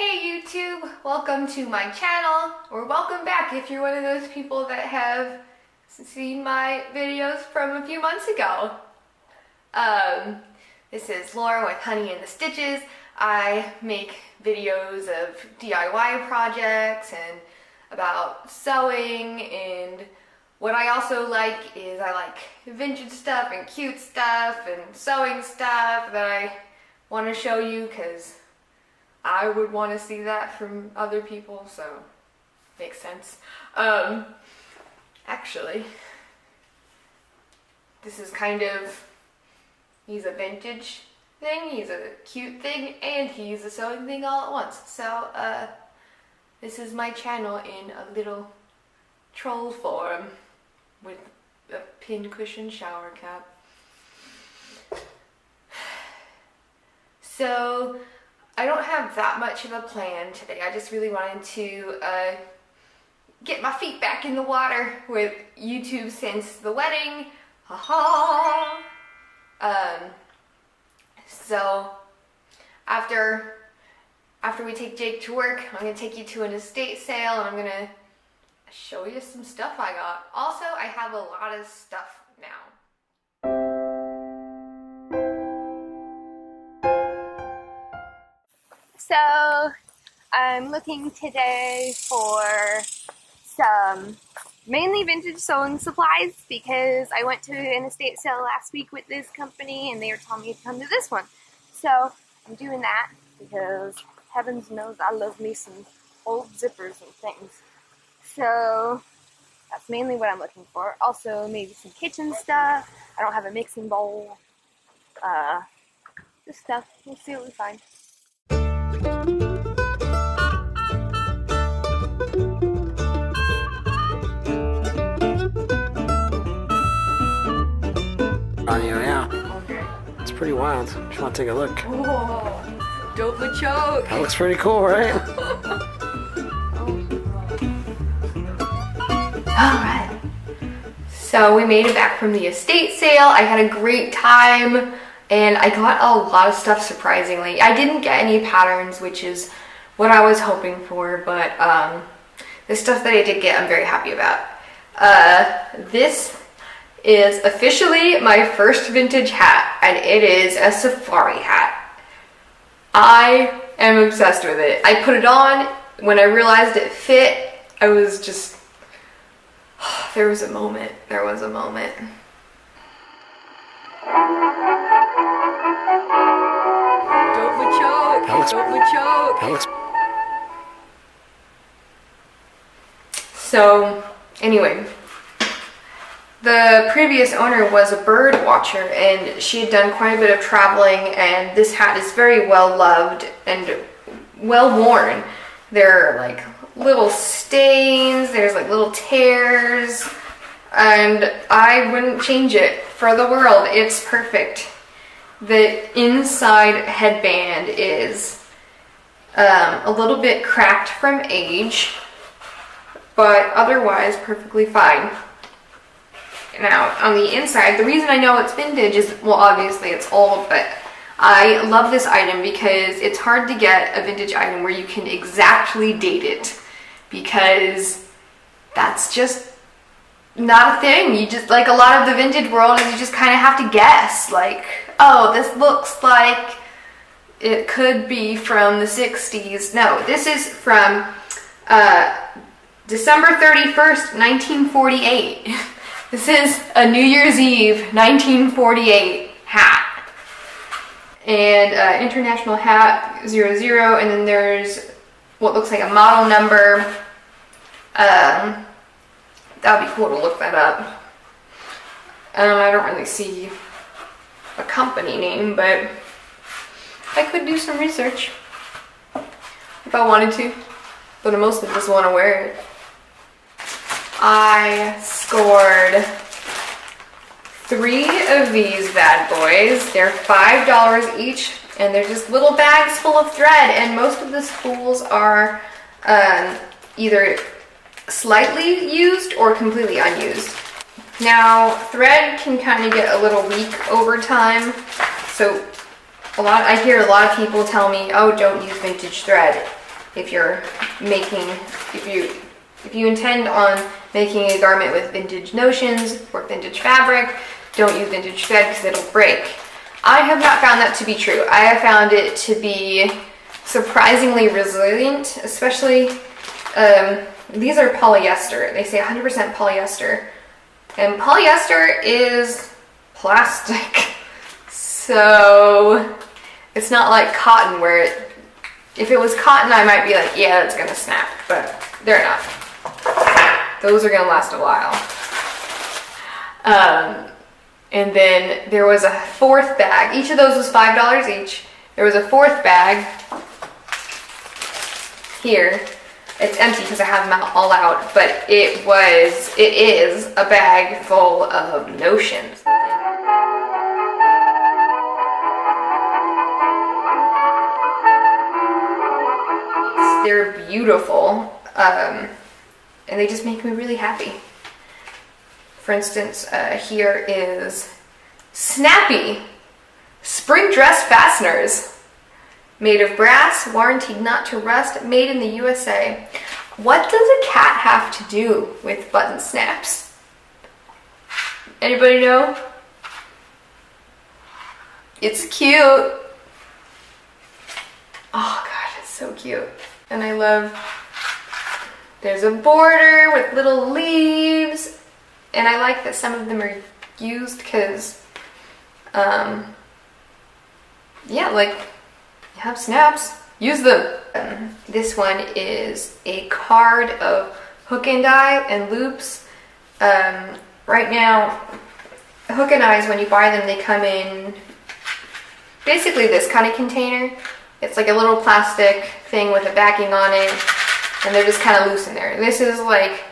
Hey YouTube, welcome to my channel, or welcome back if you're one of those people that have seen my videos from a few months ago. This is Laura with Honey in the Stitches. I make videos of DIY projects and about sewing, and what I also like is I like vintage stuff and cute stuff and sewing stuff that I want to show you because I would want to see that from other people, so makes sense. Actually, this is he's a vintage thing, he's a cute thing, and he's a sewing thing all at once. So, this is my channel in a little troll form with a pincushion shower cap. So, I don't have that much of a plan today. I just really wanted to get my feet back in the water with YouTube since the wedding. Haha. So after we take Jake to work, I'm gonna take you to an estate sale and I'm gonna show you some stuff I got. Also, I have a lot of stuff now. So, I'm looking today for some mainly vintage sewing supplies because I went to an estate sale last week with this company and they were telling me to come to this one. So, I'm doing that because heavens knows I love me some old zippers and things. So, that's mainly what I'm looking for. Also, maybe some kitchen stuff. I don't have a mixing bowl. This stuff. We'll see what we find. Yeah. Okay. It's pretty wild. If you want to take a look. Whoa, dope choke. That looks pretty cool, right? Alright. So we made it back from the estate sale. I had a great time and I got a lot of stuff surprisingly. I didn't get any patterns, which is what I was hoping for, but the stuff that I did get, I'm very happy about. This is officially my first vintage hat, and it is a safari hat. I am obsessed with it. I put it on, when I realized it fit, I was just, there was a moment. That looks. So, anyway, the previous owner was a bird watcher and she had done quite a bit of traveling, and this hat is very well loved and well worn. There are like little stains, there's like little tears, and I wouldn't change it for the world. It's perfect. The inside headband is a little bit cracked from age, but otherwise perfectly fine. Now, on the inside, the reason I know it's vintage is, well, obviously it's old, but I love this item because it's hard to get a vintage item where you can exactly date it, because that's just not a thing. You just, like a lot of the vintage world is you just kind of have to guess, like, oh, this looks like it could be from the 60s. No, this is from December 31st, 1948. This is a New Year's Eve 1948 hat. And International Hat 00, and then there's what looks like a model number. That would be cool to look that up. I don't really see a company name, but I could do some research if I wanted to, but I mostly just want to wear it. I scored 3 of these bad boys. They're $5 each, and they're just little bags full of thread, and most of the spools are either slightly used or completely unused. Now, thread can kind of get a little weak over time, so I hear a lot of people tell me, oh, don't use vintage thread. if you're making, if you intend on making a garment with vintage notions or vintage fabric, don't use vintage thread because it'll break. I have not found that to be true. I have found it to be surprisingly resilient, especially, these are polyester. They say 100% polyester. And polyester is plastic. So it's not like cotton where if it was cotton, I might be like, yeah, it's gonna snap, but they're not. Those are gonna last a while. And then there was a fourth bag. Each of those was $5 each. There was a fourth bag here. It's empty because I have them all out, but it is a bag full of notions. They're beautiful, and they just make me really happy. For instance, here is Snappy spring dress fasteners, made of brass, warranted not to rust, made in the USA. What does a cat have to do with button snaps? Anybody know? It's cute. Oh gosh, it's so cute. And I love, there's a border with little leaves. And I like that some of them are used because, yeah, like, you have snaps, use them. This one is a card of hook and eye and loops. Right now, hook and eyes, when you buy them, they come in basically this kind of container. It's like a little plastic thing with a backing on it, and they're just kind of loose in there. This is like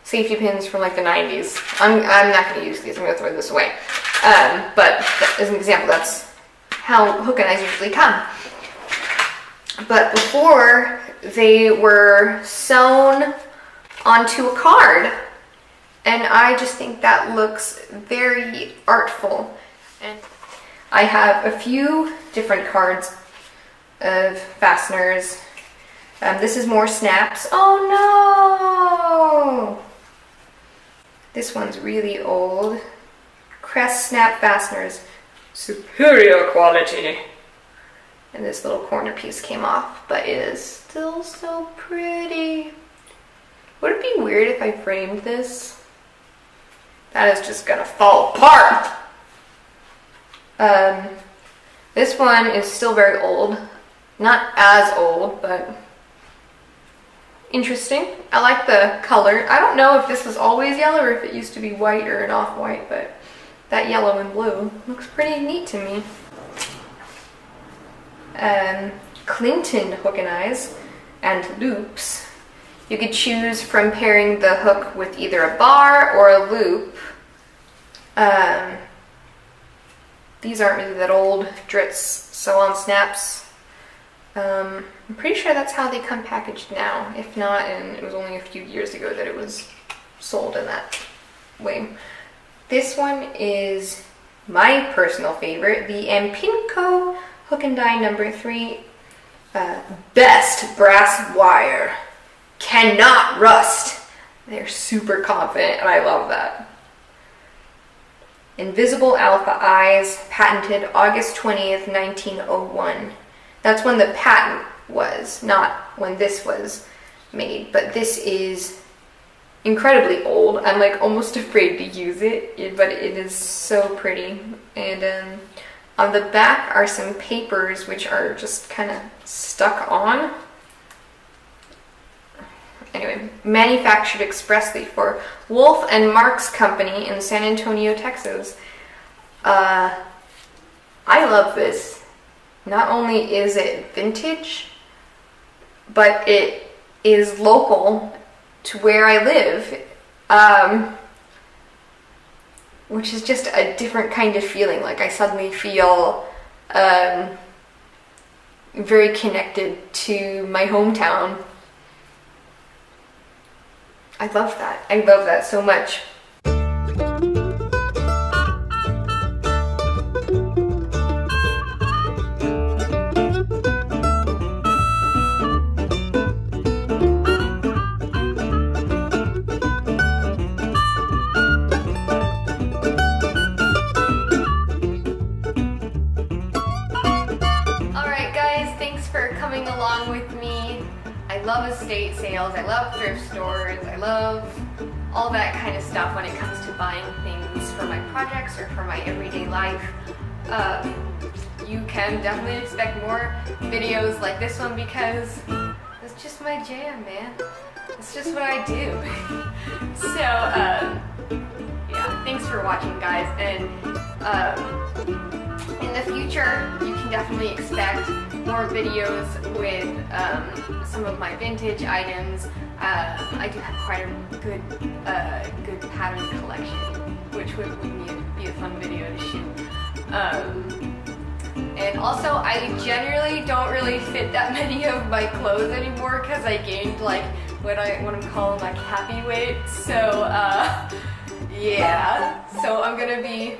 safety pins from like the 90s. I'm not going to use these. I'm going to throw this away. But as an example, that's how hook and eyes usually come. But before, they were sewn onto a card, and I just think that looks very artful. And I have a few different cards of fasteners. This is more snaps. Oh no! This one's really old. Crest snap fasteners. Superior quality. And this little corner piece came off, but it is still so pretty. Would it be weird if I framed this? That is just gonna fall apart. This one is still very old. Not as old, but interesting. I like the color. I don't know if this was always yellow or if it used to be white or an off-white, but that yellow and blue looks pretty neat to me. Clinton hook and eyes and loops. You could choose from pairing the hook with either a bar or a loop. These aren't really that old. Dritz sew-on snaps. I'm pretty sure that's how they come packaged now. If not, and it was only a few years ago that it was sold in that way. This one is my personal favorite, the Ampinco Hook and Die number 3. Best brass wire. Cannot rust. They're super confident, and I love that. Invisible Alpha Eyes, patented August 20th, 1901. That's when the patent was, not when this was made, but this is incredibly old. I'm like almost afraid to use it, but it is so pretty. And on the back are some papers which are just kind of stuck on. Anyway, manufactured expressly for Wolf and Marks Company in San Antonio, Texas. I love this. Not only is it vintage, but it is local to where I live, which is just a different kind of feeling. Like I suddenly feel very connected to my hometown. I love that. I love that so much. for coming along with me. I love estate sales, I love thrift stores, I love all that kind of stuff when it comes to buying things for my projects or for my everyday life. You can definitely expect more videos like this one because it's just my jam, man. It's just what I do. So, yeah, thanks for watching, guys. And in the future, you can definitely expect more videos with some of my vintage items. I do have quite a good pattern collection, which would be a fun video to shoot. And also, I generally don't really fit that many of my clothes anymore because I gained like what I'm calling like happy weight. So yeah, so I'm gonna be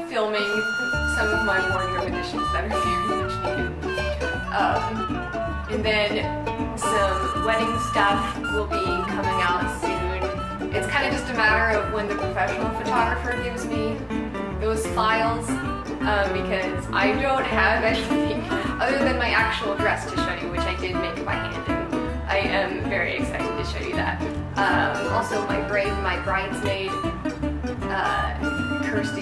filming some of my wardrobe editions that are very much needed. And then some wedding stuff will be coming out soon. It's kind of just a matter of when the professional photographer gives me those files, because I don't have anything other than my actual dress to show you, which I did make by hand, and I am very excited to show you that. Also, my bridesmaid, Kirsty,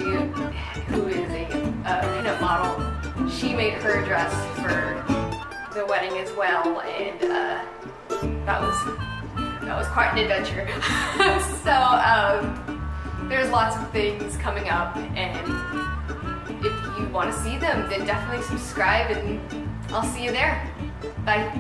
who is a pinup model, she made her dress for the wedding as well, and that was quite an adventure. So there's lots of things coming up, and if you want to see them, then definitely subscribe, and I'll see you there. Bye.